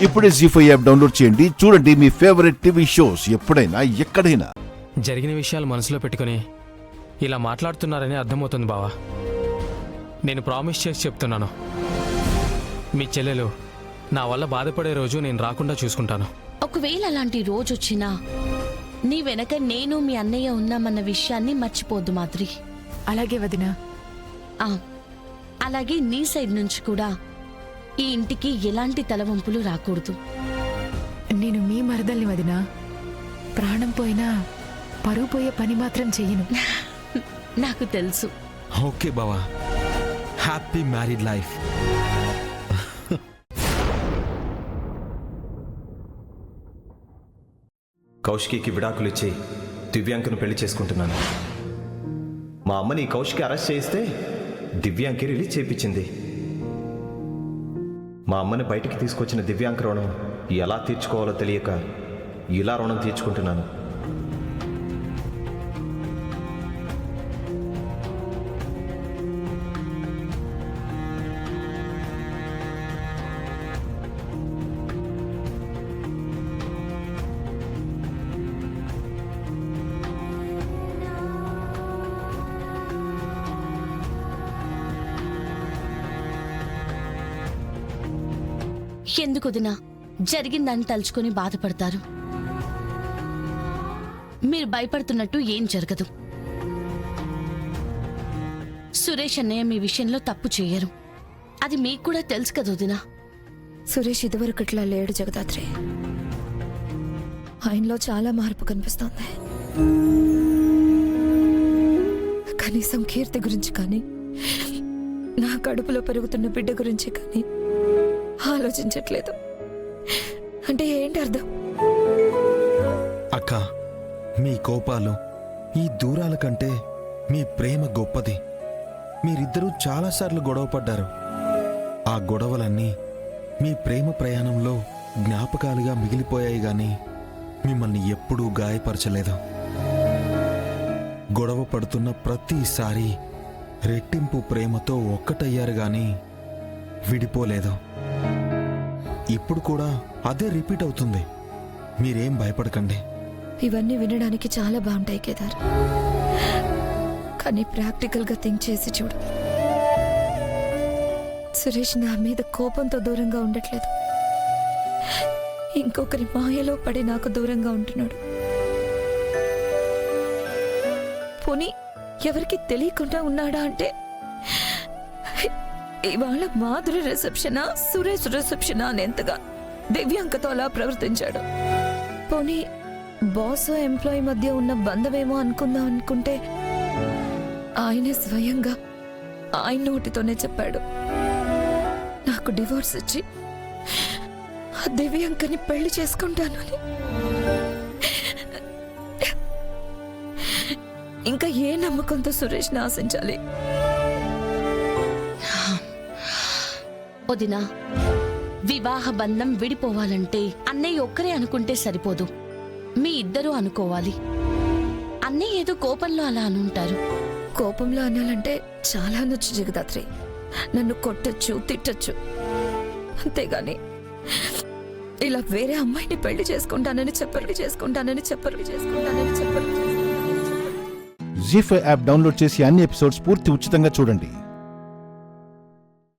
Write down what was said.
ఇప్పుడే జీ5 app download చేయండి. చూడండి మీ ఫేవరెట్ టీవీ షోస్ ఎప్పుడైనా ఎక్కడైనా. జరిగిన విషయాలు మనసులో పెట్టుకుని ఇలా మాట్లాడుతున్నారని అర్థమవుతుంది బావా. నేను ప్రామిస్ చేసి చెప్తున్నాను, మీ చెల్లెలు నా వల్ల బాధపడే రోజు నేను రాకుండా చూసుకుంటాను. ఒకవేళ అలాంటి రోజు వచ్చినా నీ వెనక నేను మీ అన్నయ్య ఉన్నామన్న విషయాన్ని మర్చిపోద్దు మాద్రి. అలాగే వదినా. అలాగే నీ సైడ్ నుంచి కూడా ఈ ఇంటికి ఎలాంటి తలవంపులు రాకూడదు. నేను మీ మరదల్ని వదినా. ప్రాణం పోయినా పరువు పోయే పని మాత్రం చెయ్యను. నాకు తెలుసు. ఓకే బావా, హ్యాపీ మ్యారీడ్ లైఫ్. కౌశికి విడాకులు ఇచ్చి దివ్యాంకను పెళ్లి చేసుకుంటున్నాను. మా అమ్మని కౌశికి అరెస్ట్ చేయిస్తే దివ్యాంకి రిలీజ్ చేయించింది. మా అమ్మని బయటికి తీసుకొచ్చిన దివ్యాంక రుణం ఎలా తీర్చుకోవాలో తెలియక ఇలా రుణం తీర్చుకుంటున్నాను. ఎందుకు వదినా జరిగిందని తలుచుకొని బాధపడతారు? మీరు భయపడుతున్నట్టు ఏం జరగదు. సురేష్ అన్నయ్య మీ విషయంలో తప్పు చేయరు. అది మీకు కూడా తెలుసు కదా వదినా. సురేష్ ఇదివరకట్లా లేడు జగదాత్రి. ఆయనలో చాలా మార్పు కనిపిస్తోంది. కనీసం కీర్తి గురించి కానీ, నా కడుపులో పెరుగుతున్న బిడ్డ గురించి కానీ ఆలోచించట్లేదు. అంటే ఏంటి అర్థం? అక్క, మీ కోపాలు, ఈ దూరాల కంటే మీ ప్రేమ గొప్పది. మీరిద్దరూ చాలాసార్లు గొడవ పడ్డారు. ఆ గొడవలన్నీ మీ ప్రేమ ప్రయాణంలో జ్ఞాపకాలుగా మిగిలిపోయాయి గాని మిమ్మల్ని ఎప్పుడూ గాయపరచలేదు. గొడవ పడుతున్న ప్రతిసారి రెట్టింపు ప్రేమతో ఒక్కటయ్యారు గాని విడిపోలేదు. ఇప్పుడు కూడా అదే రిపీట్ అవుతుంది. మీరేం భయపడకండి. ఇవన్నీ వినడానికి చాలా బాగుంటాయి కేదార్, కానీ ప్రాక్టికల్ గా థింక్ చేసి చూడు. సురేష్ నా మీద కోపంతో దూరంగా ఉండట్లేదు. ఇంకొకరి మాయలో పడి నాకు దూరంగా ఉంటున్నాడు. పోనీ ఎవరికి తెలియకుండా ఉన్నాడా అంటే, ఇవాళ మాధురి రిసెప్షనా సురేష్ రిసెప్షనా అనేంతగా దివ్యాంకతో అలా ప్రవర్తించాడు. పోనీ బాస్ ఎంప్లాయీ మధ్య ఉన్న బంధమేమో అనుకుందాం అనుకుంటే, ఆయనే స్వయంగా ఆయన నోటితోనే చెప్పాడు నాకు డివోర్స్ ఇచ్చి ఆ దివ్యాంకని పెళ్లి చేసుకుంటాను అని. ఇంకా ఏ నమ్మకంతో సురేష్ని ఆశించాలి? వదినా, వివాహ బంధం విడిపోవాలంటే అన్నయ్య ఒక్కరే అనుకుంటే సరిపోదు, మీ ఇద్దరూ అనుకోవాలి. అన్నయ్య ఏదో కోపంలో అలా అనుంటారు. కోపంలో అనాలంటే చాలా అనొచ్చు జగదాత్రి. నన్ను కొట్టచ్చు, తిట్టచ్చు. అంతేగాని ఇలా వేరే అమ్మాయిని పెళ్లి చేసుకుంటానని చెప్పరు. జీ5 యాప్ డౌన్లోడ్ చేసి అన్ని ఎపిసోడ్స్ పూర్తి ఉచితంగా చూడండి.